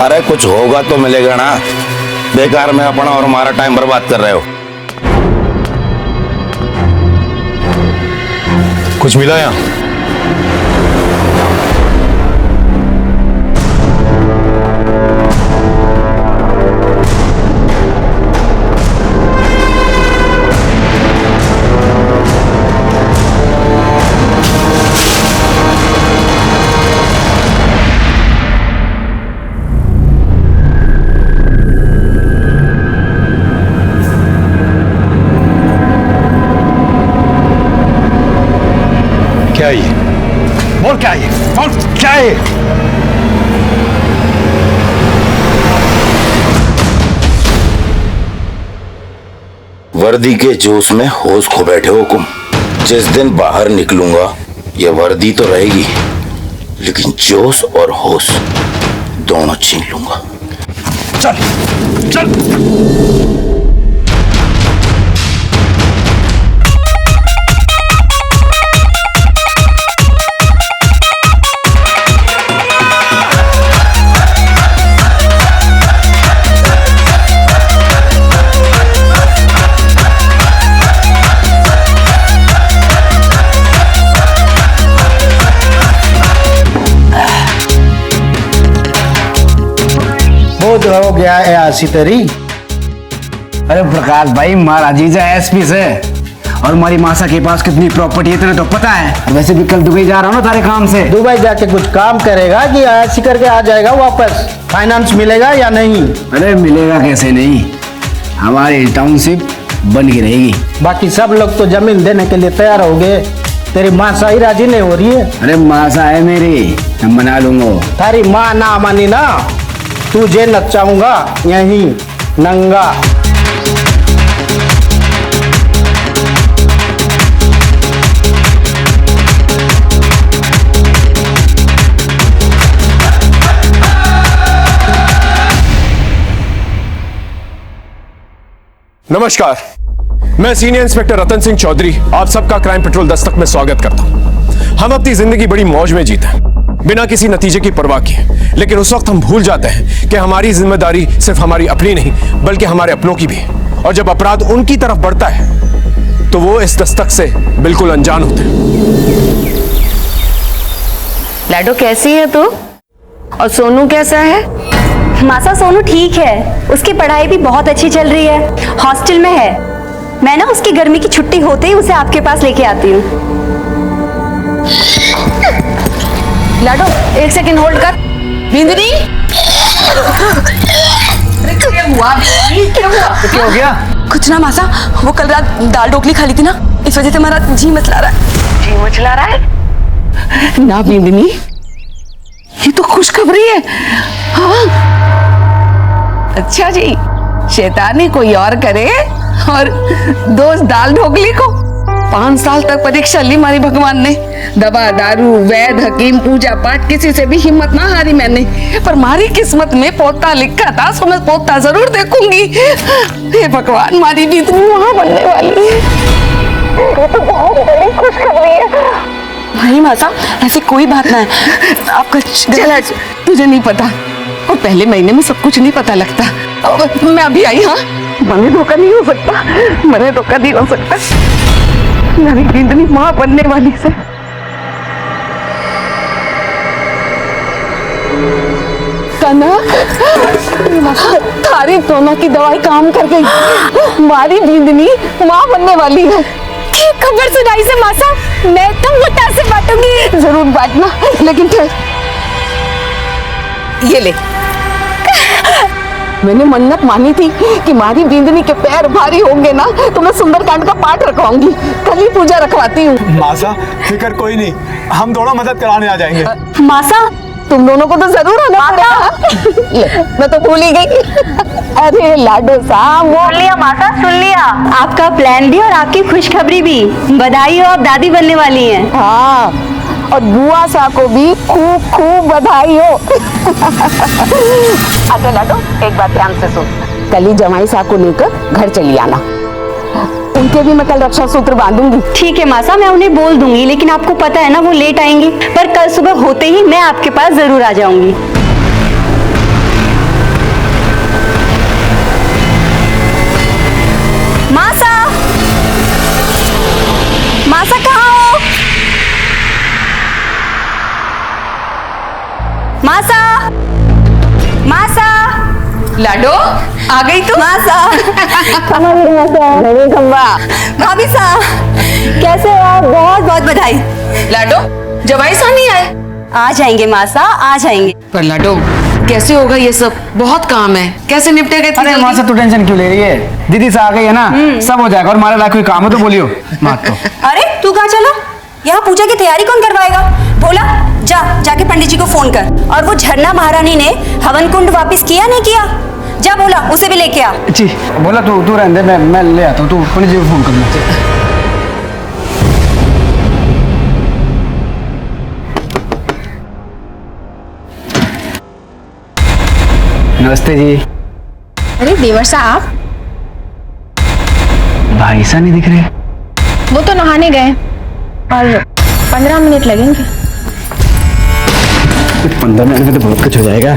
अरे कुछ होगा तो मिलेगा ना, बेकार में अपना और हमारा टाइम बर्बाद कर रहे हो। कुछ मिला यहाँ? क्या ये? बोल क्या ये? बोल क्या है? वर्दी के जोश में होश खो बैठे हो तुम। जिस दिन बाहर निकलूंगा ये वर्दी तो रहेगी, लेकिन जोश और होश दोनों छीन लूंगा। चल चल। हो गया है आसी तेरी। अरे प्रकाश भाई, हमारा जीजा एसपी से और हमारी मासा के पास कितनी प्रॉपर्टी है तेरे तो पता है। वैसे भी कल दुबई जा रहा हूँ ना तारे काम से। दुबई जाके कुछ काम करेगा कि ऐसी करके आ जाएगा वापस? फाइनेंस मिलेगा या नहीं? अरे मिलेगा कैसे नहीं, हमारी टाउनशिप बन के रहेगी। बाकी सब लोग तो जमीन देने के लिए तैयार हो गए, तेरी मासा ही राजी नहीं हो रही है। अरे मासा है मेरी, मैं मना लूंगा। तारी माँ ना मानी ना, तुझे नचाऊंगा यहीं नंगा। नमस्कार, मैं सीनियर इंस्पेक्टर रतन सिंह चौधरी आप सबका क्राइम पेट्रोल दस्तक में स्वागत करता हूं। हम अपनी जिंदगी बड़ी मौज में जीते हैं, बिना किसी नतीजे की परवाह किए, लेकिन उस वक्त हम भूल जाते हैं कि हमारी जिम्मेदारी सिर्फ हमारी अपनी नहीं बल्कि हमारे अपनों की भी है। और जब अपराध उनकी तरफ बढ़ता है तो वो इस दस्तक से बिल्कुल अनजान होते हैं। लाडो कैसी है तू? और सोनू कैसा है? मासा सोनू ठीक है, उसकी पढ़ाई भी बहुत अच्छी चल रही है, हॉस्टल में है। मैं ना उसकी गर्मी की छुट्टी होते ही उसे आपके पास लेके आती हूँ। लाडो एक सेकंड होल्ड कर। बिंदनी, क्या हुआ? क्या हो गया? कुछ ना मासा, वो कल रात दाल ढोकली खा ली थी ना, इस वजह से हमारा जी मचला रहा है। जी मचला रहा है ना बिंदनी, ये तो खुशखबरी है। हाँ अच्छा जी, शैतानी कोई और करे और दोस्त दाल ढोकली को। 5 साल तक परीक्षा ली हमारी भगवान ने, दवा दारू वैद हकीम पूजा पाठ किसी से भी हिम्मत ना हारी मैंने, पर हमारी किस्मत में पोता लिखा था, सो मैं पोता जरूर देखूंगी। हे भगवान, हमारी भी इतनी वहां बनने वाली है, ये तो बहुत बड़ी खुशखबरी है। नहीं माता, ऐसी कोई बात ना है, आपका गलत, तुझे नहीं पता, और पहले महीने में सब कुछ नहीं पता लगता। मैं अभी आई। हाँ, मैंने धोखा नहीं हो सकता, मैंने धोखा नहीं हो सकता। मेरी बिंदनी माँ बनने वाली से। कनक, थारी कोरोना की दवाई काम कर गई, हमारी बिंदनी माँ बनने वाली है। खबर सुनाई से मासा, मैं तो मुट्ठा से बांटूंगी। जरूर बांटना, लेकिन फिर ये ले, मैंने मन्नत मानी थी कि हमारी बिंदनी के पैर भारी होंगे ना तो मैं सुंदरकांड का पाठ रखवाऊंगी, कल ही पूजा रखवाती हूँ। मासा फिक्र कोई नहीं, हम दोनों मदद कराने आ जाएंगे। मासा तुम दोनों को तो जरूर आना पड़ेगा। ले, मैं तो भूल ही गई। अरे लाडो साहब, सुन लिया मासा, सुन लिया, आपका प्लान भी और आपकी खुशखबरी भी। बधाई हो, आप दादी बनने वाली हैं। हाँ, और बुआ सा को भी खूब खूब बधाई हो। अच्छा लाडो, एक बात ध्यान से सुन, कल ही जमाई सा को लेकर घर चली आना, उनके भी मैं कल रक्षा सूत्र बांधूंगी। ठीक है मासा, मैं उन्हें बोल दूंगी, लेकिन आपको पता है ना वो लेट आएंगी, पर कल सुबह होते ही मैं आपके पास जरूर आ जाऊंगी। लाडो आ गई तू? मासा भाभी साहब कैसे हो आप? बहुत बहुत बधाई। लाडो जवाई सा नहीं आए? आ जाएंगे मासा, आ जाएंगे। पर लाडो कैसे होगा ये सब? बहुत काम है, कैसे निपटेगा इतनी अरे जल्दी? माँ से तू टेंशन क्यों ले रही है? दीदी से आ गई है ना, सब हो जाएगा। और हमारे लायक कोई काम है तो बोलियो मत तो। अरे तू कहाँ चला? यहाँ पूजा की तैयारी कौन करवाएगा? भोला जाके पंडित जी को फोन कर। और वो झरना महारानी ने हवन कुंड वापस किया नहीं किया? जा बोला उसे भी लेके आ। जी बोला तू रहने दे, मैं ले आता हूँ। तू पंडित जी को फोन करना। नमस्ते जी। अरे देवर साहब, भाई सा नहीं दिख रहे। वो तो नहाने गए और 15 मिनट लगेंगे। 15 मिनट में तो बहुत कुछ हो जाएगा।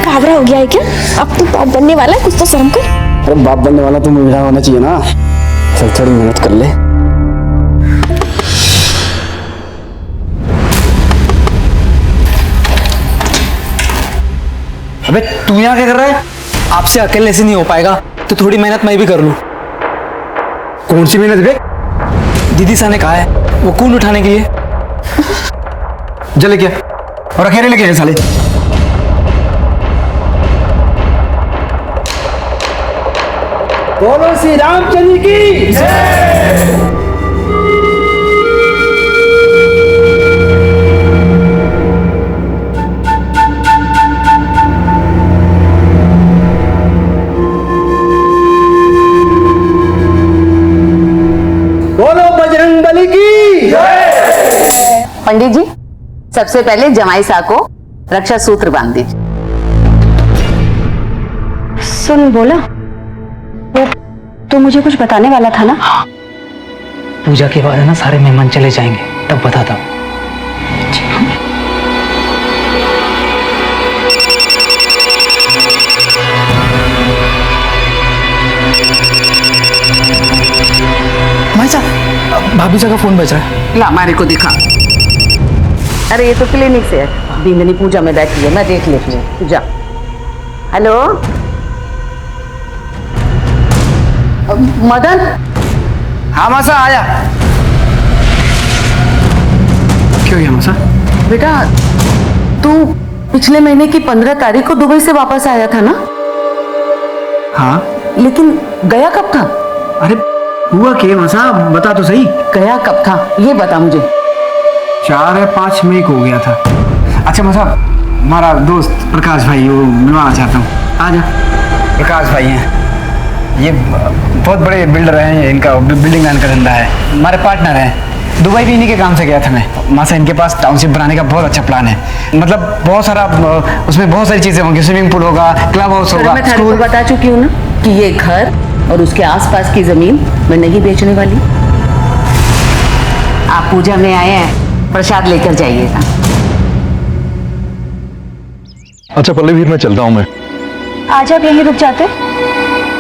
घाबरा हो गया है क्या? अब तू बाप बनने वाला है, कुछ तो शर्म कर। अरे बाप बनने वाला तो मेरा होना चाहिए ना। चल थोड़ी मेहनत कर ले। अबे तू यहाँ क्या कर रहा है? आपसे अकेले से नहीं हो पाएगा तो थोड़ी मेहनत मैं भी कर लूं। कौन सी मेहनत बे? दीदी सा ने कहा है वो कुंड उठाने के लिए। जले क्या और अकेले लेके आए साले। बोलो श्री रामचंद्र की जय। बोलो बजरंग बली की जय। पंडित जी सबसे पहले जमाई साहब को रक्षा सूत्र बांध दीजिए। सुन बोला, वो तो मुझे कुछ बताने वाला था ना? पूजा के बाद है ना सारे मेहमान चले जाएंगे, तब बताता हूँ। भाई साहब, भाभी साहब का फोन बज रहा है। ला हमारे को दिखा। अरे ये तो क्लिनिक से है, बिंदनी पूजा में बैठी है, मैं देख लेती हूँ। पूजा हेलो मदन। हाँ मासा आया। क्यों गया मासा? बेटा तू पिछले महीने की 15 तारीख को दुबई से वापस आया था ना? हाँ लेकिन गया कब था? अरे हुआ क्या मासा, बता तो सही। गया कब था ये बता मुझे। 4 या 5 मई को हो गया था। अच्छा मासा, हमारा दोस्त प्रकाश भाई वो मिलवाना चाहता हूँ। आ जा। प्रकाश भाई हैं, ये बहुत बड़े बिल्डर हैं, इनका बिल्डिंग लाइन का धंधा है, हमारे पार्टनर हैं। दुबई भी इन्हीं के काम से गया था मैं। मासा इनके पास टाउनशिप बनाने का बहुत अच्छा प्लान है। मतलब बहुत सारा, उसमें बहुत सारी चीजें होंगी। स्विमिंग पूल होगा, क्लब हाउस होगा, मैं थाने को बता चुकी हूँ ना कि ये घर और उसके आसपास की जमीन मैं नहीं बेचने वाली। आप पूजा में आए हैं, प्रसाद लेकर जाइएगा। अच्छा पल्लवी, मैं चलता हूँ। मैं आज आप यहीं रुक जाते?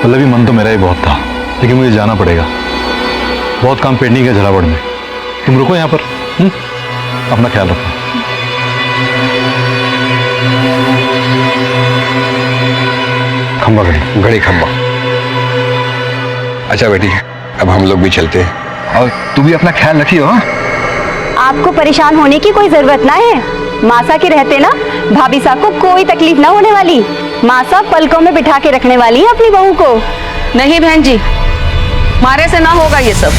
पल्लवी, मन तो मेरा ही बहुत था, लेकिन मुझे जाना पड़ेगा। बहुत काम पेंडिंग है झालावाड़ में। तुम रुको यहाँ पर। अपना ख्याल रखो। खंबा घड़ी खंबा। अच्छा बेटी, अब हम लोग भी चलते हैं। और तू भी अपना ख्याल रखियो। आपको परेशान होने की कोई जरूरत ना है। मासा के रहते ना भाभी साहब को कोई तकलीफ ना होने वाली। मासा पलकों में बिठा के रखने वाली है अपनी बहू को। नहीं बहन जी, मारे से ना होगा ये सब।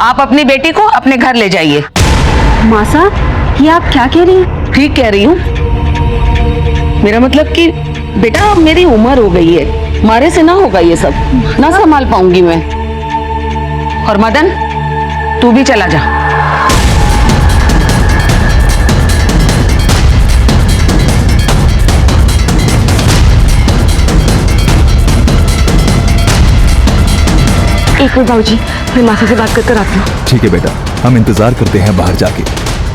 आप अपनी बेटी को अपने घर ले जाइए। मासा, ये आप क्या कह रही हैं? ठीक कह रही हूँ। मेरा मतलब कि बेटा अब मेरी उम्र हो गई है, मारे से ना होगा ये सब, ना संभाल पाऊंगी मैं। और मदन तू भी चला जा। एक मिनट बाबूजी, मैं मासा से बात कर आती हूँ। ठीक है बेटा, हम इंतजार करते हैं बाहर जाके।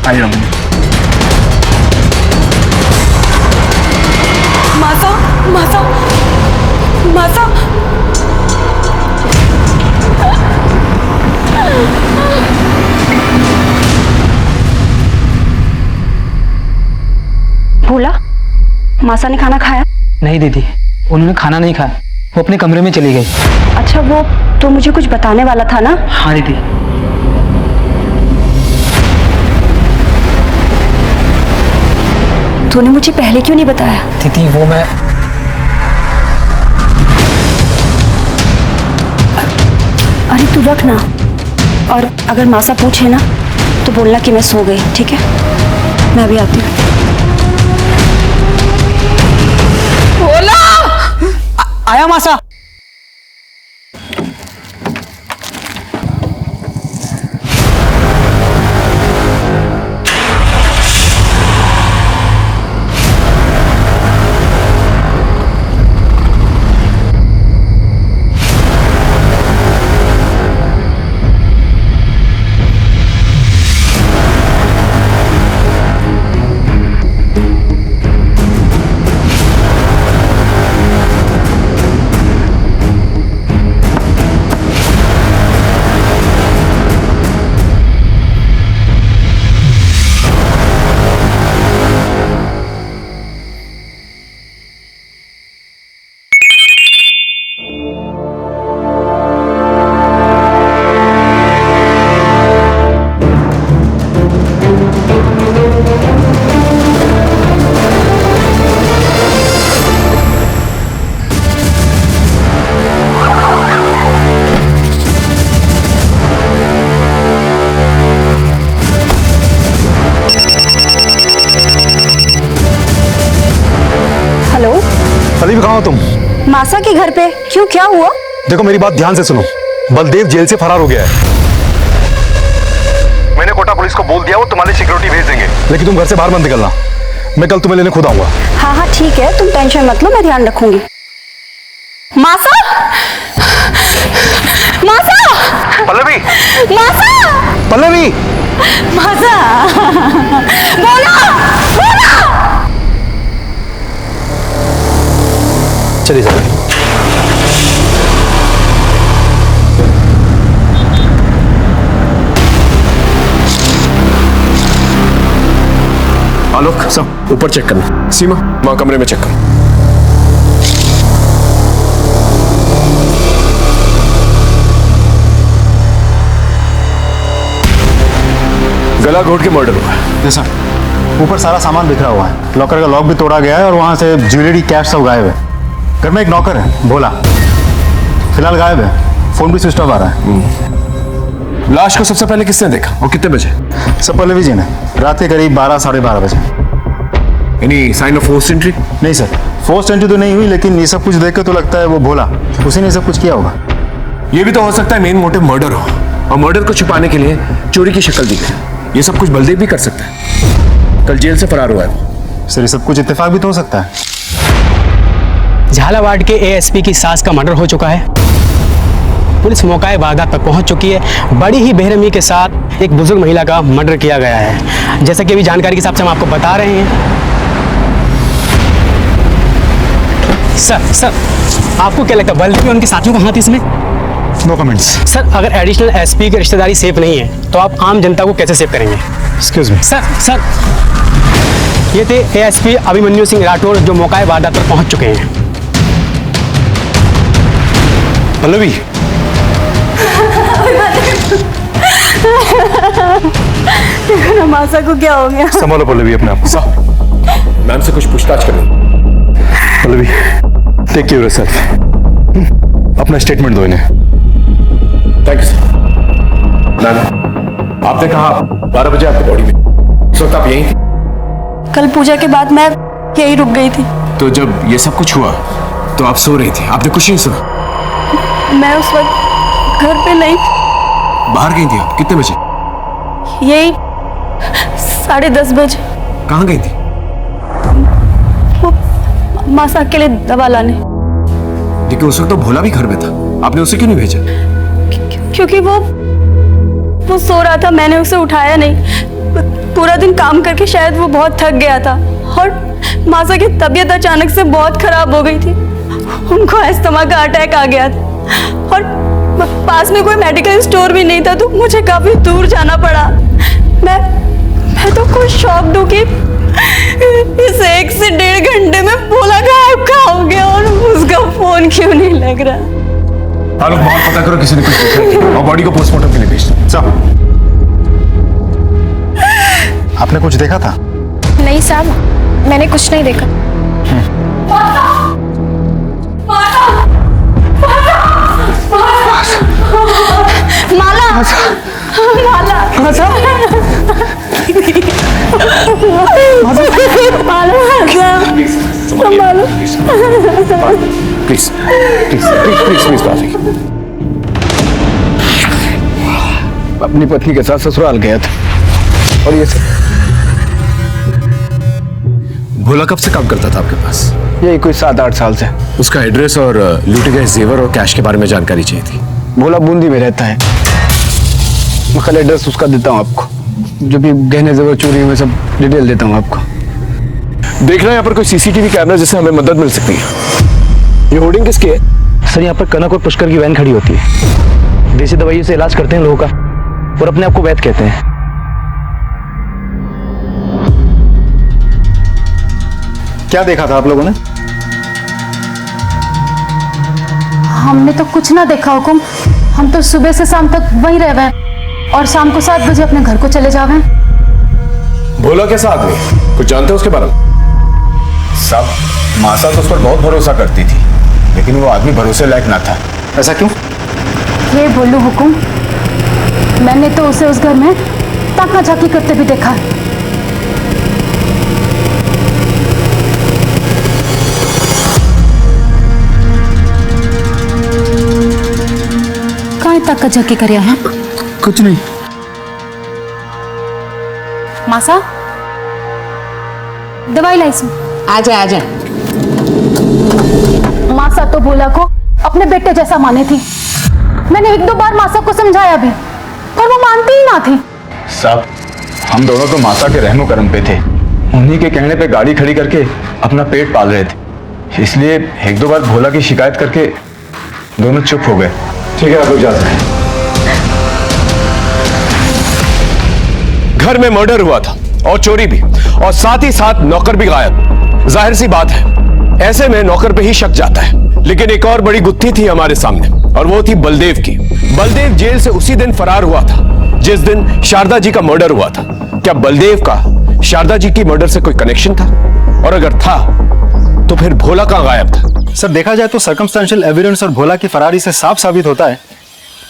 आइए। मासा, मासा, मासा। भोला, मासा ने खाना खाया? नहीं दीदी, उन्होंने खाना नहीं खाया, वो अपने कमरे में चली गई। अच्छा, वो तो मुझे कुछ बताने वाला था ना? हाँ दीदी। तूने मुझे पहले क्यों नहीं बताया? दीदी वो मैं अरे तू रख ना, और अगर मासा पूछे ना तो बोलना कि मैं सो गई, ठीक है? मैं अभी आती हूँ। बोला आया मासा। अली भी कहाँ हो तुम? मासा के घर पे। क्यों, क्या हुआ? देखो मेरी बात ध्यान से सुनो, बलदेव जेल से फरार हो गया है। मैंने कोटा पुलिस को बोल दिया, वो तुम्हारी सिक्योरिटी भेज देंगे, लेकिन तुम घर से बाहर मत निकलना। मैं कल तुम्हें लेने खुद आऊंगा। हाँ हाँ ठीक है, तुम टेंशन मत लो, मैं ध्यान रखूंगी। मासा! मासा! पल्लवी! मासा! पल्लवी! मासा! बोला! बोला! चलिए सर। आलोक, सब ऊपर चेक करना। सीमा, वहां कमरे में चेक कर। गला घोट के मर्डर हुआ है। जी सर। ऊपर सारा सामान बिखरा हुआ है, लॉकर का लॉक भी तोड़ा गया है और वहां से ज्वेलरी, कैश सब गायब है। घर में एक नौकर है भोला, फिलहाल गायब है, फोन भी स्विच ऑफ आ रहा है। लाश को सबसे पहले किसने देखा और कितने बजे? सब पल्लवी जी ने, रात के करीब 12 साढ़े 12 बजे। Any sign of force entry? नहीं सर, फोर्स एंट्री तो नहीं हुई, लेकिन ये सब कुछ देख के तो लगता है वो भोला, उसी ने सब कुछ किया होगा। ये भी तो हो सकता है मेन मोटिव मर्डर हो, और मर्डर को छुपाने के लिए चोरी की शक्ल दी गई। ये सब कुछ बलदेव भी कर सकता है, कल जेल से फरार हुआ है। सर ये सब कुछ इत्तेफाक भी तो हो सकता है। झालावाड़ के एएसपी की सास का मर्डर हो चुका है। पुलिस मौका वारदात पर पहुंच चुकी है। बड़ी ही बेरहमी के साथ एक बुजुर्ग महिला का मर्डर किया गया है। जैसा कि अभी जानकारी के हिसाब से हम आपको बता रहे हैं। सर आपको क्या लगता है बल्कि उनके साथियों का हाथ इसमें? No comments. सर अगर एडिशनल एसपी की रिश्तेदारी सेफ नहीं है तो आप आम जनता को कैसे सेव करेंगे? Excuse me. सर ये थे एएसपी अभिमन्यु सिंह राठौर जो मौका वारदात पर पहुंच चुके हैं। पल्लवी, मासा को क्या हो गया? संभालो पल्लवी अपने आप को। मैम से कुछ पूछताछ करनी। Pallavi, take care of yourself. अपना स्टेटमेंट दो इन्हें। Thank you sir. मैम, आपने कहा 12 बजे आपकी बॉडी में, इस वक्त आप यहीं थी? कल पूजा के बाद मैं यही रुक गई थी। तो जब ये सब कुछ हुआ तो आप सो रही थी, आपने कुछ नहीं सुना? मैं उस वक्त घर पे नहीं थी। बाहर गई थी आप? कितने बजे? यही 10:30 बजे। कहाँ गई थी? वो मासा के लिए दवा लाने। लेकिन उस वक्त तो भोला भी घर में था, आपने उसे क्यों नहीं भेजा? क्योंकि वो सो रहा था, मैंने उसे उठाया नहीं। पूरा दिन काम करके शायद वो बहुत थक गया था, और मासा की तबीयत अचानक से बहुत खराब हो गई थी। उनको अस्थमा का अटैक आ गया था, और पास में कोई मेडिकल स्टोर भी नहीं था, तो मुझे काफी दूर जाना पड़ा। मैं तो खुद शॉक दूं कि इस 1 से 1.5 घंटे में भोला गायब कहाँ हो गया और उसका फोन क्यों नहीं लग रहा? लोग बहुत पता करो किसी ने कुछ देखा है और बॉडी को पोस्टमार्टम के लिए भेज दो। साहब, आपने कुछ देखा था? नहीं साहब, मैंने कुछ नहीं देखा। Mala, Mala, please please please please please काफी। अपनी पत्नी के साथ ससुराल गया था और ये सब। भोला कब से काम करता था आपके पास? यही कोई 7-8 साल से। उसका एड्रेस और लूटे गए जेवर और कैश के बारे में जानकारी चाहिए थी। भोला बूंदी में रहता है। मैं कल एड्रेस उसका देता हूँ आपको, जो भी गहने जेवर चोरी हुए सब डिटेल देता हूँ आपको। देखना यहाँ पर कोई सीसीटीवी कैमरा जिससे हमें मदद मिल सकती है। ये होर्डिंग किसकी है? सर यहाँ पर कनक और पुष्कर की वैन खड़ी होती है। देसी दवाइयों से इलाज करते हैं लोगों का और अपने आप को वैद्य कहते हैं। क्या देखा था आप लोगों ने? हमने तो कुछ ना देखा हुकुम। हम तो सुबह से शाम तक वहीं रह गए और शाम को 7 बजे अपने घर को चले जावे। भोला कैसा आदमी, कुछ जानते हो उसके बारे में? साहब, मासा तो उस पर बहुत भरोसा करती थी, लेकिन वो आदमी भरोसे लायक ना था। ऐसा क्यों? ये बोलूं हुकुम, मैंने तो उसे उस घर में ताका झाकी करते भी देखा है। कहाँ ताका झाकी करिया है? कुछ नहीं। मासा, दवाई लाइस। आजा आजा। मासा तो भोला को अपने बेटे जैसा माने थी। मैंने 1-2 बार मासा को समझाया भी, पर वो मानती ही ना थी। साहब, हम दोनों तो मासा के रहमो करम पे थे। उन्हीं के कहने पे गाड़ी खड़ी करके अपना पेट पाल रहे थे, इसलिए 1-2 बार भोला की शिकायत करके दोनों चुप हो गए। ठीक है, आप लोग जाते हैं। घर में मर्डर हुआ था और चोरी भी, और साथ ही साथ नौकर भी गायब। जाहिर सी बात है, ऐसे में नौकर पे ही शक जाता है। लेकिन एक और बड़ी गुत्थी थी हमारे सामने, और वो थी बलदेव की। बलदेव जेल से उसी दिन फरार हुआ था जिस दिन शारदा जी का मर्डर हुआ था। क्या बलदेव का शारदा जी की मर्डर से कोई कनेक्शन था? और अगर था तो फिर भोला कहां गायब था? सर, देखा जाए तो सर्कमस्टेंशियल एविडेंस और भोला की फरारी से साफ साबित होता है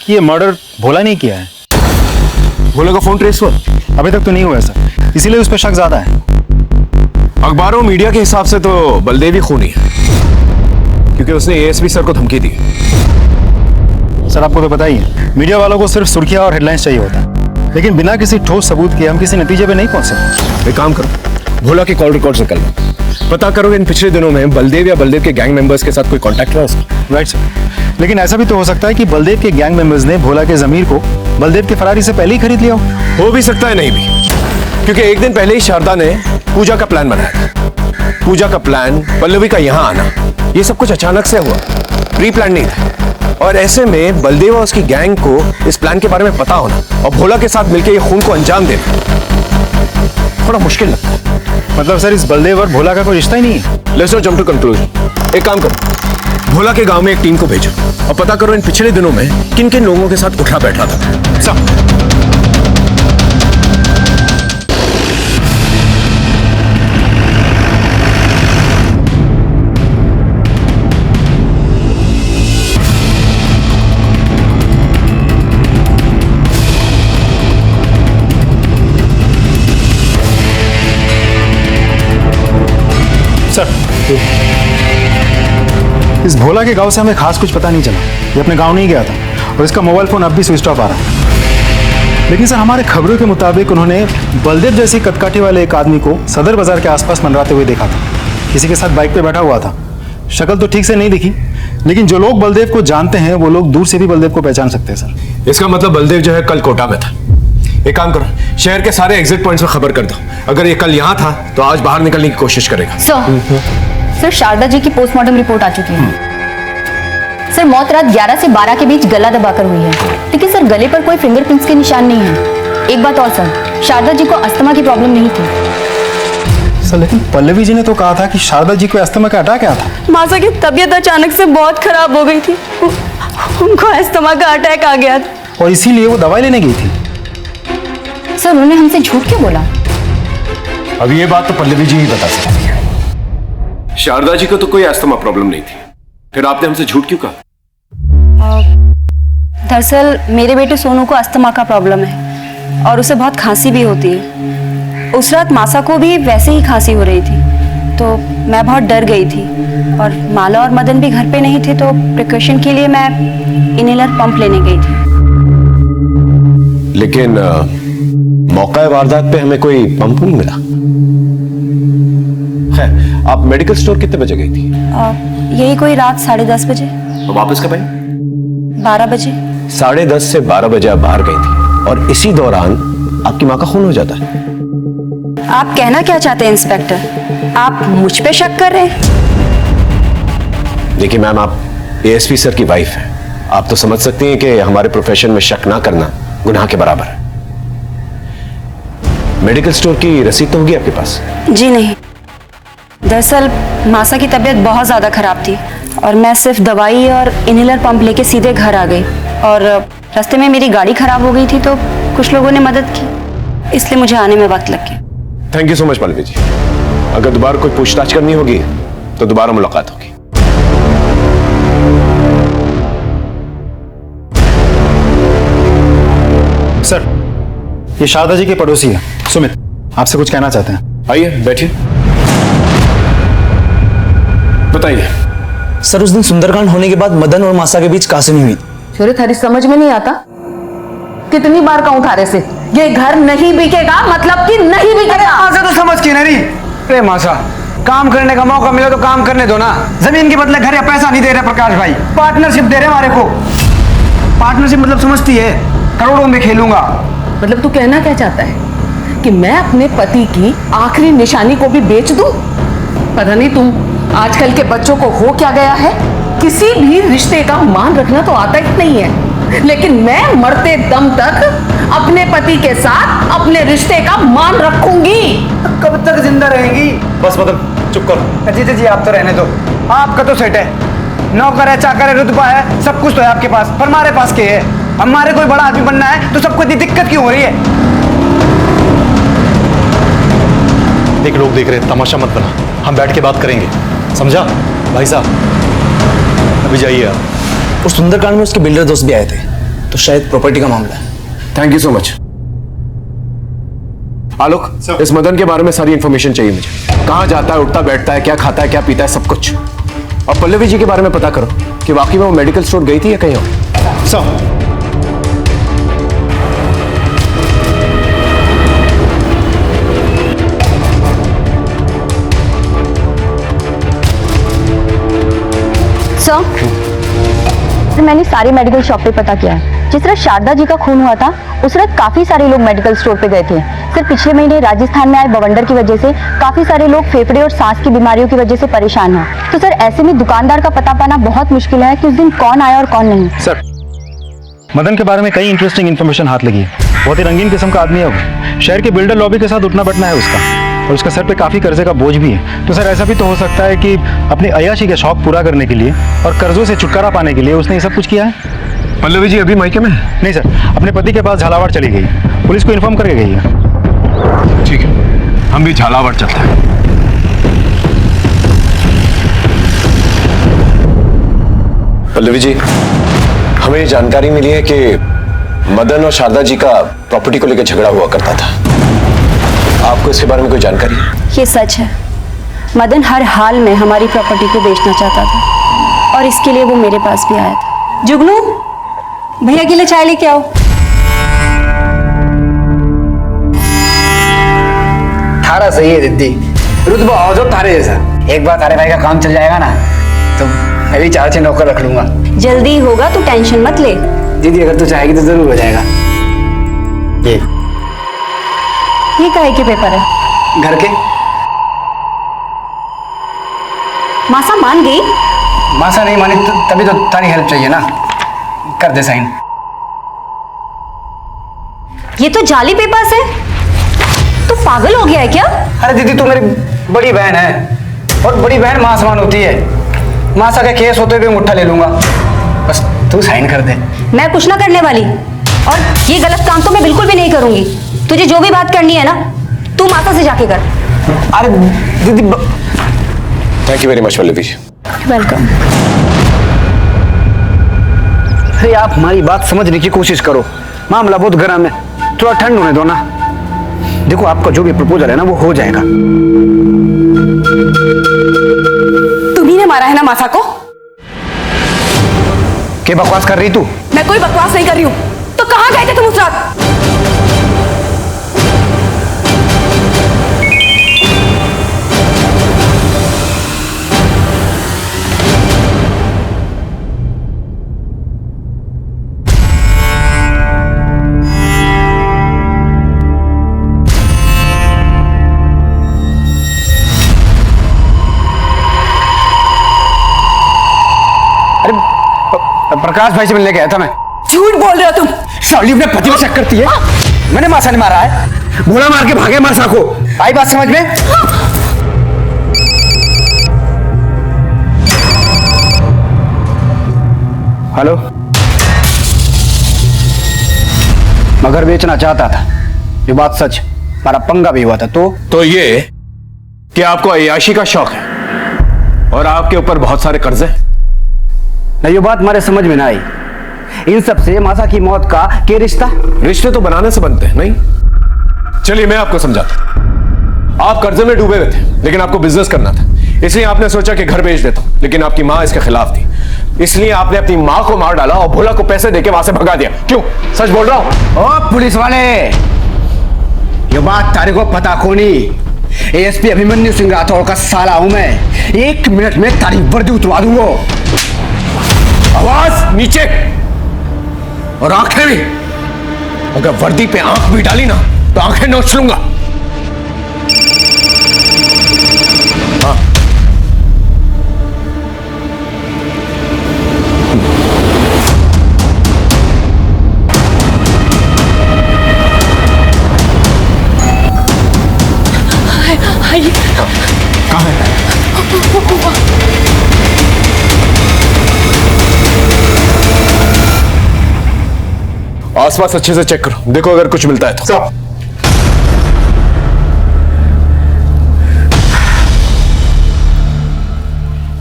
कि ये मर्डर भोला नहीं किया है। भोला का फोन ट्रेस हुआ? अभी तक तो नहीं हुआ है सर, इसीलिए उस पर शक ज्यादा है। अखबारों मीडिया के हिसाब से तो बलदेव ही खूनी है, क्योंकि उसने एएसपी सर को धमकी दी। सर, आपको तो पता ही है, मीडिया वालों को सिर्फ सुर्खियां और हेडलाइंस चाहिए होता है, लेकिन बिना किसी ठोस सबूत के हम किसी नतीजे पे नहीं पहुंच सकते। एक काम करो, भोला के कॉल रिकॉर्ड निकल लो, पता करो इन पिछले दिनों में बलदेव या बलदेव के गैंग मेंबर्स के साथ कोई कांटेक्ट रहा उसका। राइट सर, लेकिन ऐसा भी तो हो सकता है कि बलदेव के गैंग मेंबर्स ने भोला के जमीर को बलदेव के फरारी से पहले ही खरीद लिया हो भी सकता है, नहीं भी, क्योंकि एक दिन पहले ही शारदा ने पूजा का प्लान बनाया था। पूजा का प्लान, पल्लवी का यहां आना, ये सब कुछ अचानक से हुआ, प्री प्लान नहीं था। और ऐसे में बलदेव और उसकी गैंग को इस प्लान के बारे में पता होना और भोला के साथ मिलकर ये खून को अंजाम देना थोड़ा मुश्किल लगता है। मतलब सर, इस बलदेव और भोला का कोई रिश्ता ही नहीं है? Let's not jump to conclusion. एक काम करो, भोला के गांव में एक टीम को भेजो और पता करो इन पिछले दिनों में किन किन लोगों के साथ उठा बैठा था। सब इस भोला के गांव से हमें खास कुछ पता नहीं चला। ये अपने गांव नहीं गया था और इसका मोबाइल फोन अब भी स्विच ऑफ आ रहा है। लेकिन सर, हमारे खबरों के मुताबिक उन्होंने बलदेव जैसी कदकाठी वाले एक आदमी को सदर बाजार के आसपास मंडराते हुए देखा था। किसी के साथ बाइक पे बैठा हुआ था। शक्ल तो ठीक से नहीं दिखी, लेकिन जो लोग बलदेव को जानते हैं वो लोग दूर से भी बलदेव को पहचान सकते हैं सर। इसका मतलब बलदेव जो है कल कोटा में था। एक काम करो, शहर के सारे एग्जिट पॉइंट्स में खबर कर दो। अगर ये कल यहाँ था तो आज बाहर निकलने की कोशिश करेगा। सर, शारदा जी की पोस्टमार्टम रिपोर्ट आ चुकी है। सर, मौत रात 11 से 12 के बीच गला दबाकर हुई है, लेकिन सर गले पर कोई फिंगरप्रिंट्स के निशान नहीं है। एक बात और सर, शारदा जी को अस्थमा की प्रॉब्लम नहीं थी। सर लेकिन पल्लवी जी ने तो कहा था कि शारदा जी को अस्थमा का अटैक आया था। मासा की तबीयत अचानक से बहुत खराब हो गई थी। उनको अस्थमा का अटैक आ गया था और इसीलिए वो दवाई लेने गई थी। सर उन्होंने हमसे झूठ क्यों बोला? अब ये बात तो पल्लवी जी ही बता सकती है। शारदा जी को तो कोई अस्थमा प्रॉब्लम नहीं थी, फिर आपने हमसे झूठ क्यों कहा? दरअसल मेरे बेटे सोनू को अस्थमा का प्रॉब्लम है और उसे बहुत खांसी भी होती है। उस रात मासा को भी वैसे ही खांसी हो रही थी, तो मैं बहुत डर गई थी और माला और मदन भी घर पे नहीं थे, तो प्रिकॉशन के लिए मैं इनहेलर पंप लेने गई थी। लेकिन मौका वारदात पे हमें कोई पंप नहीं मिला। खैर, आप मेडिकल स्टोर कितने बजे गई थी? यही कोई रात 10:30 बजे। और वापस कब आई? 12 बजे। 10:30 से 12 बजे आप बाहर गई थी और इसी दौरान आपकी माँ का खून हो जाता है। आप कहना क्या चाहते हैं इंस्पेक्टर? आप मुझ पे शक कर रहे हैं? देखिए मैम, आप एएसपी सर की वाइफ हैं, आप तो समझ सकती हैं कि हमारे प्रोफेशन में शक ना करना गुनाह के बराबर है। मेडिकल स्टोर की रसीद तो होगी आपके पास? जी नहीं, दरअसल मासा की तबीयत बहुत ज्यादा खराब थी और मैं सिर्फ दवाई और इनहेलर पंप लेके सीधे घर आ गई और रास्ते में मेरी गाड़ी खराब हो गई थी, तो कुछ लोगों ने मदद की, इसलिए मुझे आने में वक्त लग गया। Thank you so much Pallavi ji. अगर दोबारा कोई पूछताछ करनी होगी तो दोबारा मुलाकात होगी। सर, ये शारदा जी के पड़ोसी है सुमित, आपसे कुछ कहना चाहते हैं। आइए बैठिए, बताइए। सर उस दिन सुंदरकांड होने के बाद मदन और मासा के बीच कासिनी हुई। छोरे थारी समझ में नहीं आता? कितनी बार कहूं थारे से ये घर नहीं बिकेगा, मतलब कि नहीं बिकेगा। मासा तो समझ के नहीं। अरे मासा, काम करने का मौका मिला तो काम करने दो ना। जमीन के बदले घर या पैसा नहीं दे रहे प्रकाश भाई, पार्टनरशिप दे रहे हमारे को। पार्टनरशिप मतलब समझती है, करोड़ों में खेलूंगा। मतलब तू कहना क्या चाहता है कि मैं अपने पति की आखिरी निशानी को भी बेच दूं? पता नहीं तुम आजकल के बच्चों को हो क्या गया है, किसी भी रिश्ते का मान रखना तो आता ही नहीं है, लेकिन मैं मरते दम तक अपने पति के साथ अपने रिश्ते का मान रखूंगी। कब तक जिंदा रहेंगी? बस मतलब चुप करो। जी जी आप तो रहने दो, आपका तो सेट है, नौकर है, चाकर है, रुतबा है, सब कुछ तो है आपके पास, पर हमारे पास क्या है? हमारे कोई बड़ा आदमी बनना है तो सबको इतनी दिक्कत क्यों हो रही है? देख, लोग देख रहे हैं, तमाशा मत बना, हम बैठ के बात करेंगे, समझा? भाई साहब अभी जाइए आप। उस सुंदरकांड में उसके बिल्डर दोस्त भी आए थे, तो शायद प्रॉपर्टी का मामला है। Thank you so much. Alok, इस मदन के बारे में सारी इंफॉर्मेशन चाहिए मुझे। कहाँ जाता है, उठता बैठता है, क्या खाता है, क्या पीता है, सब कुछ। और पल्लवी जी के बारे में पता करो कि वाकई में वो मेडिकल स्टोर गई थी या कहीं और। सब सर, मैंने सारे मेडिकल शॉप पे पता किया है। जिस रात शारदा जी का खून हुआ था उस रात काफी सारे लोग मेडिकल स्टोर पे गए थे। सर, पिछले महीने राजस्थान में आए बवंडर की वजह से काफी सारे लोग फेफड़े और सांस की बीमारियों की वजह से परेशान हैं। तो सर, ऐसे में दुकानदार का पता पाना बहुत मुश्किल है कि उस दिन कौन आया और कौन नहीं। सर, मदन के बारे में कई इंटरेस्टिंग इन्फॉर्मेशन हाथ लगी है। बहुत ही रंगीन किस्म का आदमी है वो। शहर के बिल्डर लॉबी के साथ उठना बैठना है उसका, और उसका सर पे काफी कर्जे का बोझ भी है। तो सर, ऐसा भी तो हो सकता है कि अपनी अय्याशी के शौक पूरा करने के लिए और कर्जों से छुटकारा पाने के लिए उसने ये सब कुछ किया है। पल्लवी जी अभी मायके में? नहीं सर, अपने पति के पास झालावाड़ चली गई, पुलिस को इन्फॉर्म करके गई है। ठीक है, हम भी झालावाड़ चलते हैं। पल्लवी जी, हमें जानकारी मिली है कि मदन और शारदा जी का प्रॉपर्टी को लेकर झगड़ा हुआ करता था। आपको इसके बारे में कोई जानकारी है? ये सच है, मदन हर हाल में हमारी प्रॉपर्टी को बेचना चाहता था और इसके लिए वो मेरे पास भी आया था। जुगनू, भैया के लिए चाय लेके आओ। थारा सही है दीदी, रुतबा हो जो थारे जैसा। एक बार थारे भाई का काम चल जाएगा ना तो मैं भी 4-6 नौकर रख लूंगा। जल्दी होगा, तू टेंशन मत ले। दीदी अगर तू चाहेगी तो जरूर हो जाएगा। ये काहे के पेपर है? घर के। मासा मान गई? मासा नहीं मानी तो तभी तो तारी हेल्प चाहिए ना, कर दे साइन। ये तो जाली पेपर्स है, तू पागल हो गया है क्या? अरे दीदी, तू मेरी बड़ी बहन है और बड़ी बहन मां समान होती है। मासा के केस होते हुए मुट्ठा ले लूंगा, बस तू साइन कर दे। मैं कुछ ना करने वाली, और ये गलत काम तो मैं बिल्कुल भी नहीं करूंगी। तुझे जो भी बात करनी है ना, तू माता से जाके कर। अरे दीदी thank you very much Pallavi ji. Welcome. अरे आप हमारी बात समझने की कोशिश करो, मामला बहुत गर्म है, थोड़ा ठंड होने दो ना। देखो आपका जो भी प्रपोजल है ना वो हो जाएगा। तुम्ही ने मारा है ना मासा को? क्या बकवास कर रही तू? मैं कोई बकवास नहीं कर रही हूँ। तो कहाँ गए थे तुम उस रात? प्रकाश भाई से मिलने गया था मैं। झूठ बोल रहे हो तुम। शार्ली अपने पति में शक करती है। मैंने मासा ने मारा है, गोला मार के भागे मासा को। आई बात समझ में? हेलो, मगर बेचना चाहता था, ये बात सच, हमारा पंगा भी हुआ था। तो ये कि आपको अय्याशी का शौक है और आपके ऊपर बहुत सारे कर्जे हैं। नहीं, ये बात हमारे समझ में ना आई। इन सब से मासा की मौत का क्या रिश्ता? रिश्ते तो बनाने से बनते हैं, नहीं? चलिए मैं आपको समझाता हूं। आप कर्जे में डूबे हुए थे, लेकिन आपको बिजनेस करना था, इसलिए आपने सोचा कि घर बेच देता हूं, लेकिन आपकी मां इसके खिलाफ थी, इसलिए आपने अपनी मां को मार डाला और भोला को पैसे देके वहां से भगा दिया। क्यों? सच बोल रहा हूं? ओ पुलिस वाले, ये बात तारे को पता कोनी। एएसपी अभिमन्यु सिंह राठौड़ का साला हूं मैं। 1 मिनट में तारी वर्दी उतरवा दूंगा। आवाज नीचे और आंखें भी। अगर वर्दी पे आंख भी डाली ना तो आंखें नोच लूंगा। हाँ। कहाँ है? आसपास अच्छे से चेक करो, देखो अगर कुछ मिलता है तो।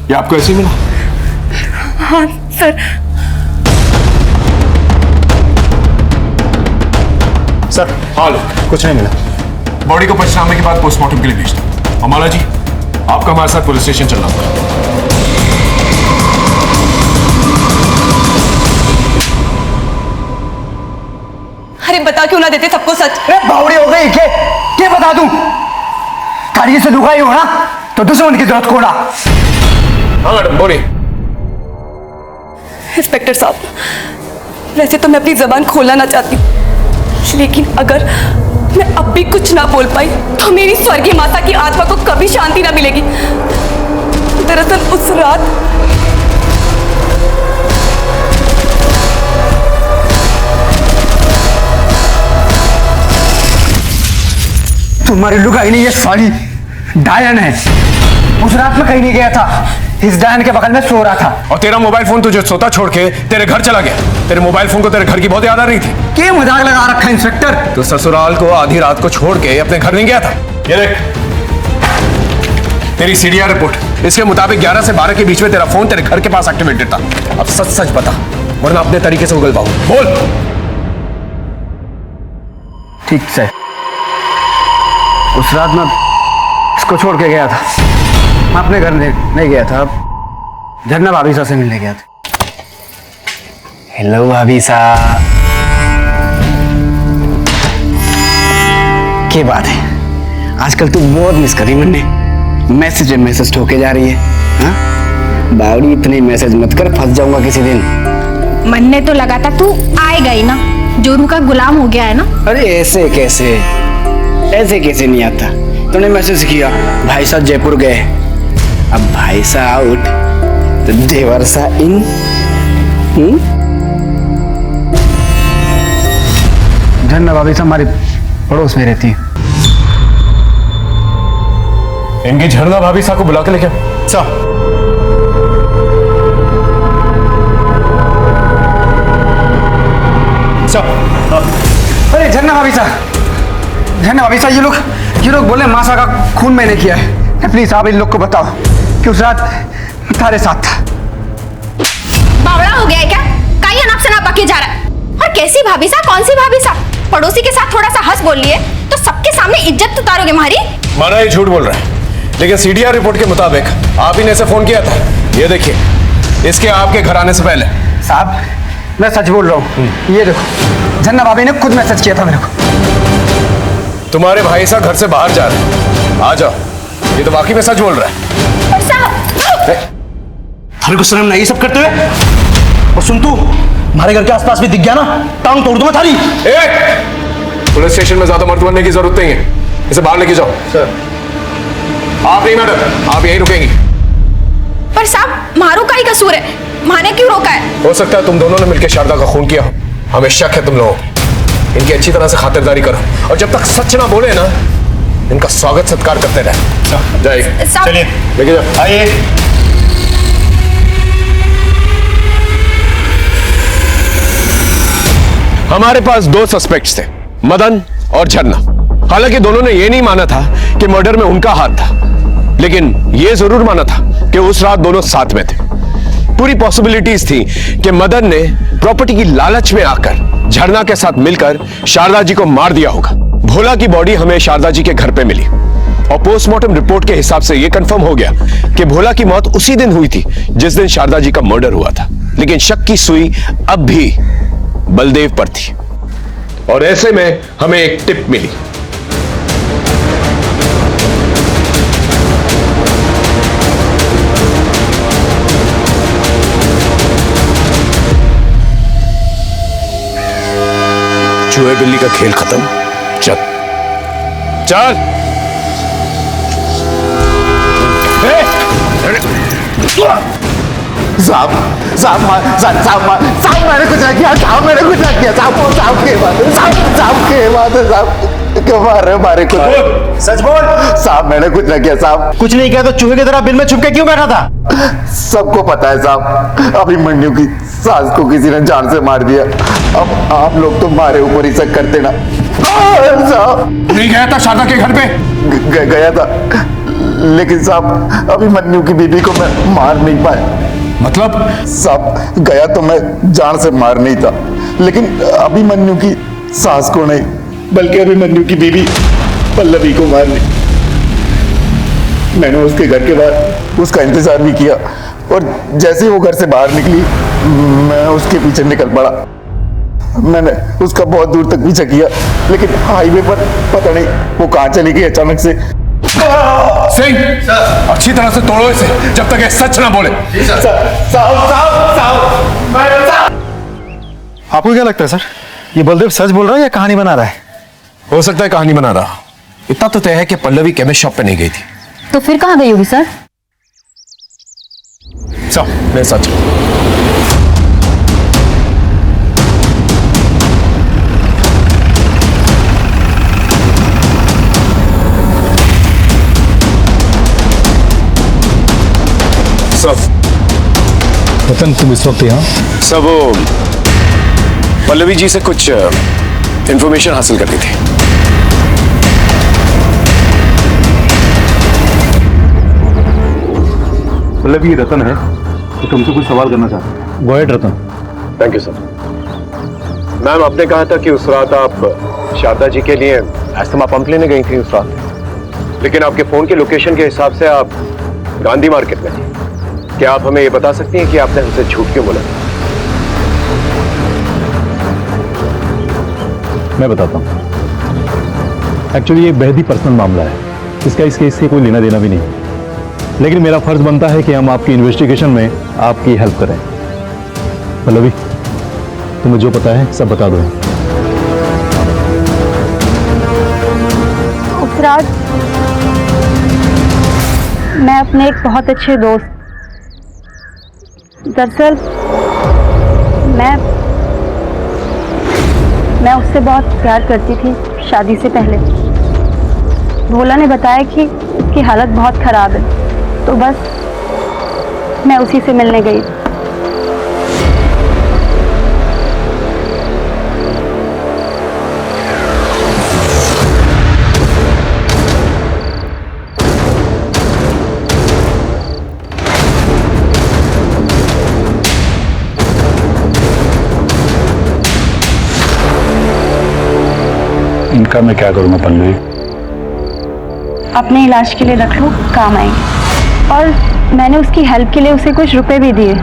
ये आपको ऐसे ही मिला? हाँ सर। सर हाँ लो, कुछ नहीं मिला। बॉडी को पंचनामे के बाद पोस्टमार्टम के लिए भेज दो। अमाला जी, आपका हमारे साथ पुलिस स्टेशन चलना होगा। अरे बता क्यों ना देते सबको सच? अरे बावड़ी हो गई क्या बता दूं? कारिये से दुखाई हो ना तो दुश्मन की जरूरत कोड़ा। हाँ मैडम बोलिए। इंस्पेक्टर साहब, वैसे तो मैं अपनी जबान खोलना ना चाहती हूँ, लेकिन अगर मैं अब भी कुछ ना बोल पाई तो मेरी स्वर्गीय माता की आत्मा को कभी शांति ना मिलेगी। दरअसल उस रात तुम्हारी लुगाई नहीं, ये साली डायन है। उस रात में कहीं नहीं गया था, इस डायन के बगल में सो रहा था। और तेरा मोबाइल फोन तुझे सोता छोड़ के तेरे घर चला गया। तेरे मोबाइल फोन को तेरे घर की बहुत याद आ रही थी। क्या मजाक लगा रखा इंस्पेक्टर? तो ससुराल को आधी रात को छोड़ के अपने घर नहीं गया था। ये देख तेरी सीडीआर रिपोर्ट, इसके मुताबिक 11 से 12 के बीच में तेरा फोन तेरे घर के पास एक्टिवेटेड था। अब सच सच बता, वरना अपने तरीके से उगल पाऊं। बोल। ठीक से उस रात मैं इसको छोड़ के गया था, मैं अपने घर नहीं गया था, झरना भाभी सा से मिलने गया था। हेलो भाभी सा, क्या बात है? आजकल तू बहुत मिस करी मैंने, मैसेज ठोके जा रही है। हाँ बावड़ी, इतने मैसेज मत कर, फंस जाऊंगा किसी दिन। मन ने तो लगा था तू आएगा ही ना, जोरू का गुलाम हो गया है ना। अरे ऐसे कैसे नहीं आता? तूने मैसेज किया भाई साहब जयपुर गए, अब भाई साहब आउट तो देवर सा इन। झन्ना भाभी साहब हमारे पड़ोस में रहती है। इनकी झरना भाभी साहब को बुला के लेके साहब। अरे झरना भाभी साहब, ये लोग बोले मासा का खून मैंने किया है। प्लीज आप इन लोग को बताओ कि उस रात तुम्हारे साथ था। बावड़ा हो गया है क्या? काया नाप से नाप बके जा रहा है। और कैसी भाभी साहब, कौन सी भाभी साहब? पड़ोसी के साथ थोड़ा सा हंस बोल लिए तो सबके सामने इज्जत उतारोगे हमारी। माना ये झूठ बोल रहा है, लेकिन सीडीआर रिपोर्ट के मुताबिक आप ही ने इसे फोन किया था। ये देखिए, इसके आपके घर आने से पहले। साहब मैं सच बोल रहा हूँ, ये देखो झरना भाभी ने खुद मैसेज किया था मेरे को। तुम्हारे भाई साहब घर से बाहर जा रहे हैं, आ जाओ। ये तो वाकई में सच बोल रहा है। और साहब हर को शर्म नहीं सब करते हुए। और सुन तू, हमारे घर के आसपास भी दिख गया ना, टांग तोड़ दूंगा थारी। पुलिस स्टेशन में ज्यादा मर्द बनने की जरूरत नहीं है, इसे बाहर लेके जाओ। सर आप नहीं मैडम, आप यहीं रुकेंगी। पर साहब मारू का ही कसूर है, माने क्यों रोका है? हो सकता है तुम दोनों ने मिलकर शारदा का खून किया हो, हमें शक है तुम लोगों। इनकी अच्छी तरह से खातिरदारी करो, और जब तक सच ना बोले ना, इनका स्वागत सत्कार करते रहे। जाइए, चलिए लेके जाओ। आइए। हमारे पास दो सस्पेक्ट्स थे, मदन और झरना। हालांकि दोनों ने यह नहीं माना था कि मर्डर में उनका हाथ था, लेकिन यह जरूर माना था कि उस रात दोनों साथ में थे। पूरी पॉसिबिलिटीज थी कि मदन ने प्रॉपर्टी की लालच में आकर झरना के साथ मिलकर शारदा जी को मार दिया होगा। भोला की बॉडी हमें शारदा जी के घर पे मिली, और पोस्टमार्टम रिपोर्ट के हिसाब से यह कंफर्म हो गया कि भोला की मौत उसी दिन हुई थी जिस दिन शारदा जी का मर्डर हुआ था। लेकिन शक की सुई अब भी बलदेव पर थी, और ऐसे में हमें एक टिप मिली। चूहे बिल्ली का खेल खत्म, चल चल। साहब मैंने कुछ नहीं किया, साहब मैंने कुछ नहीं किया, साहब के बात है, साहब क्यों मार रहे हो हमारे को? सच बोल। साहब मैंने कुछ नहीं किया साहब। कुछ नहीं किया तो चूहे की तरह बिल में छुप के क्यों बैठा था? सबको पता है साहब, अभिमन्यु की सास को किसी ने जान से मार दिया। अब आप लोग तो हमारे ऊपर ही शक करते ना। साहब नहीं गया था शारदा के घर पे? गया था, लेकिन साहब अभिमन्यु की बीबी को मैं मार नहीं पाया। मतलब? साहब गया तो मैं जान से मार नहीं था, लेकिन अभिमन्यु की सास को नहीं, बल्कि अभिमन्यु की बीबी पल्लवी को मार ली। मैंने उसके घर के बाहर उसका इंतजार भी किया, और जैसे ही वो घर से बाहर निकली मैं उसके पीछे निकल पड़ा। मैंने उसका बहुत दूर तक पीछा किया, लेकिन हाईवे पर पता नहीं वो कहां चली गई अचानक से। सिंह, अच्छी तरह से तोड़ो इसे जब तक ये सच ना बोले। आपको क्या लगता है सर, ये बलदेव सच बोल रहा है या कहानी बना रहा है? हो सकता है कहानी बना रहा। इतना तो तय है कि पल्लवी केमिस्ट शॉप पे नहीं गई थी। तो फिर कहाँ गई होगी सर? मैं सच। रतन तुम इस वक्त यहाँ? सब वो पल्लवी जी से कुछ इंफॉर्मेशन हासिल करनी थी। पल्लवी रतन है तो तुमसे कुछ सवाल करना चाहता हूँ। Go ahead Ratan. Thank you sir. Ma'am आपने कहा था कि उस रात आप शारदा जी के लिए एस्थमा पंप लेने गई थी उस रात, लेकिन आपके फोन के लोकेशन के हिसाब से आप गांधी मार्केट में थी। क्या आप हमें ये बता सकती हैं कि आपने हमसे झूठ क्यों बोला? मैं बताता हूँ। एक्चुअली ये बेहद ही पर्सनल मामला है, इसका इस केस से कोई लेना देना भी नहीं, लेकिन मेरा फर्ज बनता है कि हम आपकी इन्वेस्टिगेशन में आपकी हेल्प करें। पल्लवी तुम्हें जो पता है सब बता दो। उस रात मैं अपने एक बहुत अच्छे दोस्त, दरअसल मैं उससे बहुत प्यार करती थी शादी से पहले। भोला ने बताया कि उसकी हालत बहुत खराब है, तो बस मैं उसी से मिलने गई। इनका मैं क्या करूँगा पल्लवी? अपने इलाज के लिए रख लो, काम आएंगे। और मैंने उसकी हेल्प के लिए उसे कुछ रुपए भी दिए,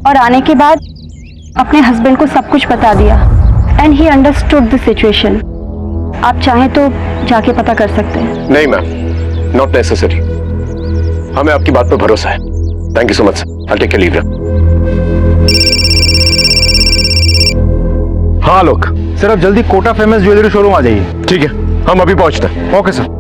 और आने के बाद अपने हस्बैंड को सब कुछ बता दिया। And he understood the situation. आप चाहें तो जाके पता कर सकते हैं। नहीं मैम, नॉट नेसेसरी। हमें आपकी बात पर भरोसा है। Thank you so much. I take leave. हाँ लोग, सर आप जल्दी कोटा फेमस ज्वेलरी शोरूम आ जाइए। ठीक है, हम अभी पहुंचते हैं। Okay sir.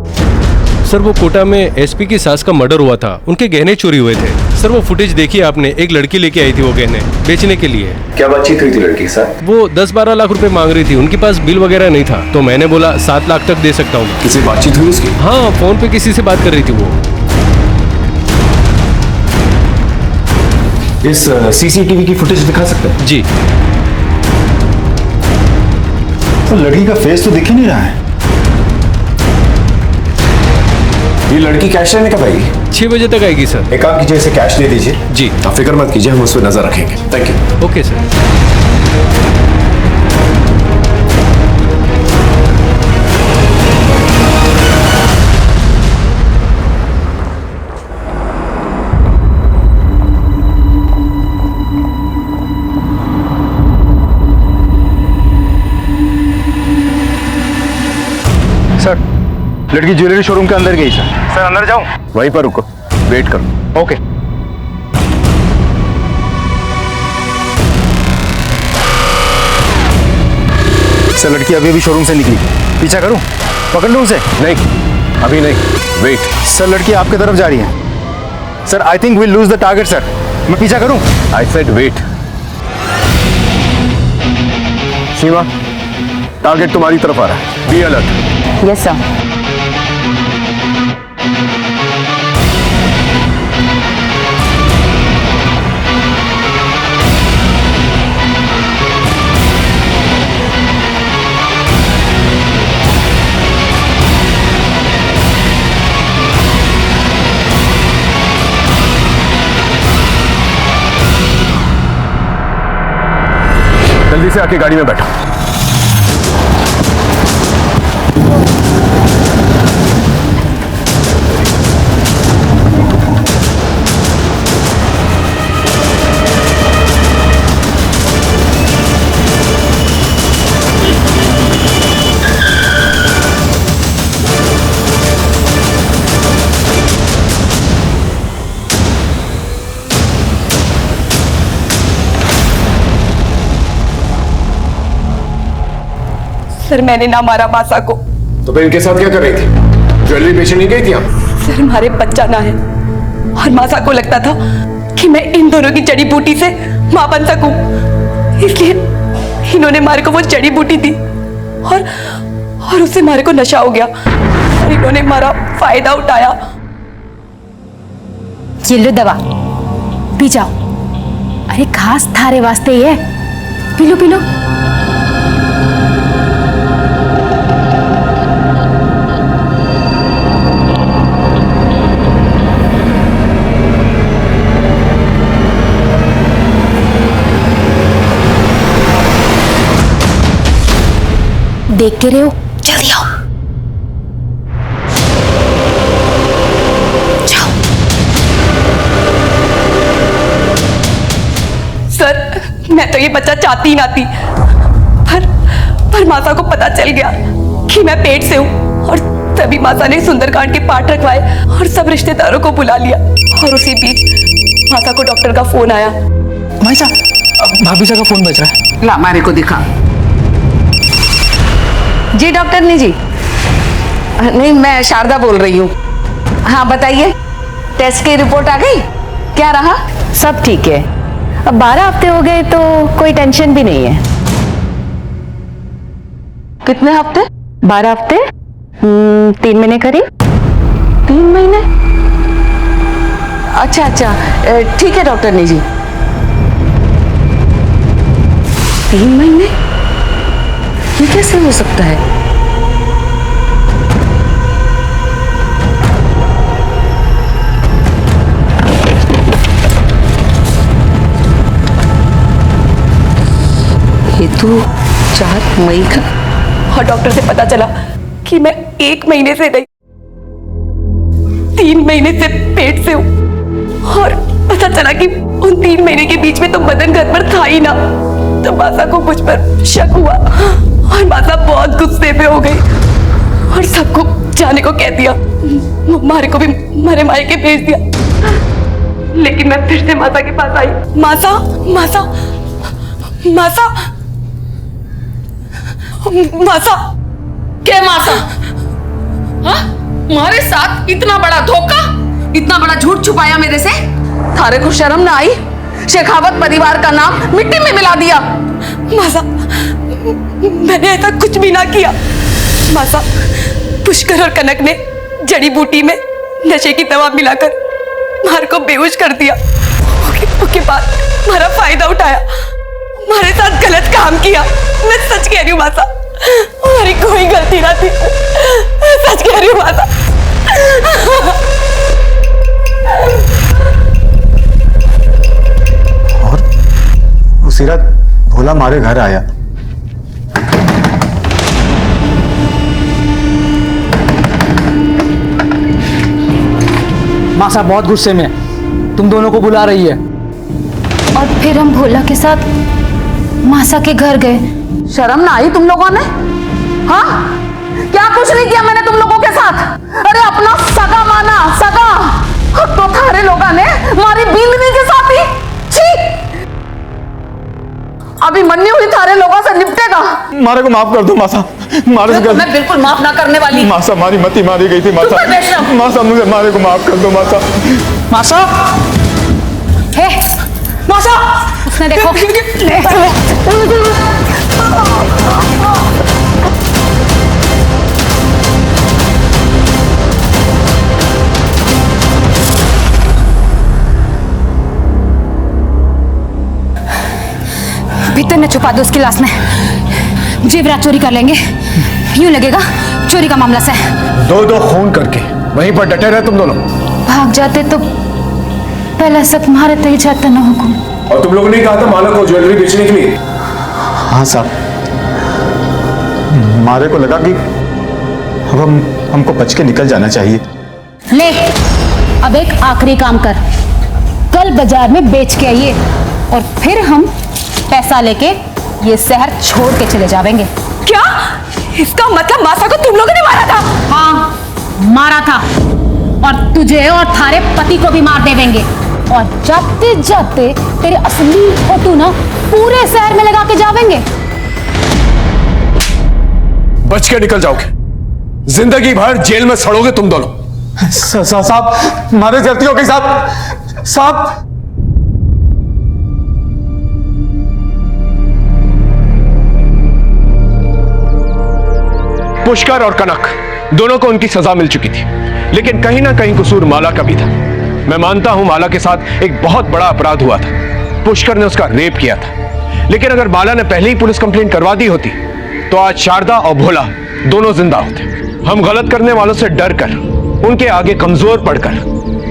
सर वो कोटा में एसपी की सास का मर्डर हुआ था, उनके गहने चोरी हुए थे। सर वो फुटेज देखी आपने, एक लड़की लेके आई थी वो गहने बेचने के लिए। क्या बातचीत हुई थी लड़की के साथ? वो 10-12 लाख रुपए मांग रही थी, उनके पास बिल वगैरह नहीं था, तो मैंने बोला 7 लाख तक दे सकता हूँ। किसी बातचीत हुई उसकी? हाँ, फोन पे किसी से बात कर रही थी वो। इस सीसीटीवी की फुटेज दिखा सकते हैं? जी। तो लड़की का फेस तो दिख ही नहीं रहा है। ये लड़की कैश लेने कब आएगी? 6 बजे तक आएगी सर। एक काम कीजिए, इसे कैश दे दीजिए। जी। आप फिक्र मत कीजिए, हम उस पर नजर रखेंगे। Thank you. Okay sir. Sir लड़की ज्वेलरी शोरूम के अंदर गई सर। सर अंदर जाऊं? वहीं पर रुको, वेट करो। ओके। सर लड़की अभी अभी शोरूम से निकली, पीछा करूं? पकड़ लूं उसे? नहीं, अभी नहीं, वेट। सर लड़की आपके तरफ जा रही है। Sir I think we lose the target sir. मैं पीछा करूं? I said wait. Seema, target तुम्हारी तरफ आ रहा है। Be alert. Yes sir. जल्दी से आके गाड़ी में बैठो। सर मैंने ना मारा मासा को। तो फिर इनके साथ क्या कर रही थी? ज्वेलरी बेचने नहीं गई थी आप? सर हमारे बच्चा ना है, और मासा को लगता था कि मैं इन दोनों की जड़ी बूटी से मां बन सकूं, इसलिए इन्होंने मारे को वो जड़ी बूटी दी, और उससे मारे को नशा हो गया, और इन्होंने हमारा फायदा उठाया। ये लो दवा, पी जाओ। अरे खास थारे वास्ते ही है, पी लो पी लो। देखते रहो, जल्दी आओ। जाओ। सर मैं तो ये बच्चा चाहती ही ना थी, पर मासा को पता चल गया कि मैं पेट से हूँ, और तभी मासा ने सुंदरकांड के पाठ रखवाए और सब रिश्तेदारों को बुला लिया, और उसी बीच मासा को डॉक्टर का फोन आया। भाई साहब, भाभी साहब का फोन बज रहा है। ला हमारे को दिखा। जी डॉक्टर ने जी। नहीं, मैं शारदा बोल रही हूँ। हाँ बताइए, टेस्ट की रिपोर्ट आ गई? क्या रहा? सब ठीक है। अब 12 हफ्ते हो गए तो कोई टेंशन भी नहीं है। कितने हफ्ते? 12 हफ्ते, 3 महीने करीब। 3 महीने? अच्छा अच्छा, ठीक है डॉक्टरनी जी। 3 महीने? ये कैसे हो सकता है? ये तो 4 मई का। और डॉक्टर से पता चला कि मैं 1 महीने से नहीं 3 महीने से पेट से हूँ। और पता चला कि उन 3 महीने के बीच में तो बदन घर पर था ही ना। तो मासा को मुझ पर शक हुआ और मासा बहुत गुस्से में हो गई और सबको जाने को कह दिया। मारे को भी मारे मायके भेज दिया। लेकिन मैं फिर से मासा के पास आई। मासा मासा मासा मासा। क्या मासा? हाँ? तुम्हारे साथ इतना बड़ा धोखा, इतना बड़ा झूठ छुपाया मेरे से? थारे को शर्म ना आई? शेखावत परिवार का नाम मिट्टी में मिला दिया। मासा, मैंने ऐसा कुछ भी ना किया। मासा, पुष्कर और कनक ने जड़ी बूटी में नशे की दवा मिलाकर मार को बेहोश कर दिया। उसके बाद हमारा फायदा उठाया, हमारे साथ गलत काम किया। मैं सच कह रही हूँ मासा, हमारी कोई गलती ना थी। सच कह रही हूँ मासा। और उसी रात भोला हमारे घर आया। मासा बहुत गुस्से में तुम दोनों को बुला रही है। और फिर हम भोला के साथ मासा के घर गए। शर्म ना आई तुम लोगों ने? हाँ, क्या कुछ नहीं किया मैंने तुम लोगों के साथ? अरे अपना सगा माना, सगा। तो थारे लोगों ने मारी बिंदनी के साथ ही। छी! अभी मन्नी हुई थारे लोगों से निपटेगा। मारे को माफ कर दो मासा। मारे से मैं बिल्कुल माफ ना करने वाली। मासा मारी मती मारी गई थी मासा। मासा मुझे मारे को माफ कर दो मासा। मासा, हे मासा, उसने देखो। भीतर में छुपा दो उसकी लाश में। जेवरात चोरी कर लेंगे, यूं लगेगा चोरी का मामला से। दो खून करके वहीं पर डटे रहे तुम दोनों। भाग जाते तो पहले सब तुम्हारे तय जाता ना हुकुम। और तुम लोगों ने कहा था मालक को ज्वेलरी बेचने के लिए। हाँ साहब, मारे को लगा कि अब हमको बच के निकल जाना चाहिए। ले, अब एक आखिरी काम कर, कल बाजार में बेच के आइए और फिर हम पैसा लेके ये शहर छोड़ के चले जाएंगे। क्या? इसका मतलब मासा को तुम लोगों ने मारा था? हाँ, मारा था। और तुझे और थारे पति को भी मार देवेंगे। और जाते जाते तेरे असली फोटो ना पूरे शहर में लगा के जावेंगे। बच के निकल जाओगे, जिंदगी भर जेल में सड़ोगे तुम दोनों। साहब, मारे गलती हो गई साहब। साहब, पुष्कर और कनक दोनों को उनकी सजा मिल चुकी थी, लेकिन कहीं ना कहीं कसूर माला का भी था। मैं मानता हूं माला के साथ एक बहुत बड़ा अपराध हुआ था। पुष्कर ने उसका रेप किया था, लेकिन अगर माला ने पहले ही पुलिस कंप्लेंट करवा दी होती तो आज शारदा और भोला दोनों जिंदा होते। हम गलत करने वालों से डर कर, उनके आगे कमजोर पड़कर,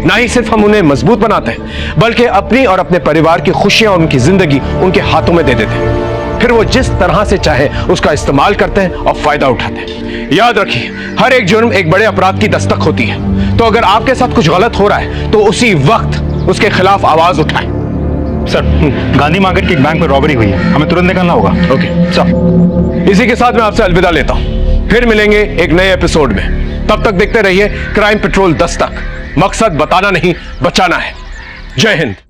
ना ही सिर्फ हम उन्हें मजबूत बनाते हैं, बल्कि अपनी और अपने परिवार की खुशियां और उनकी जिंदगी उनके हाथों में दे देते हैं। फिर वो जिस तरह से चाहे उसका इस्तेमाल करते हैं और फायदा उठाते हैं। याद रखिए, हर एक जुर्म एक बड़े अपराध की दस्तक होती है। तो अगर आपके साथ कुछ गलत हो रहा है तो उसी वक्त उसके खिलाफ आवाज उठाएं। सर, गांधी मार्केट के एक बैंक में रॉबरी हुई है, हमें तुरंत निकलना होगा। ओके सर, इसी के साथ मैं आपसे अलविदा लेता हूं। फिर मिलेंगे एक नए एपिसोड में। तब तक देखते रहिए क्राइम पेट्रोल दस्तक। मकसद बताना नहीं, बचाना है। जय हिंद।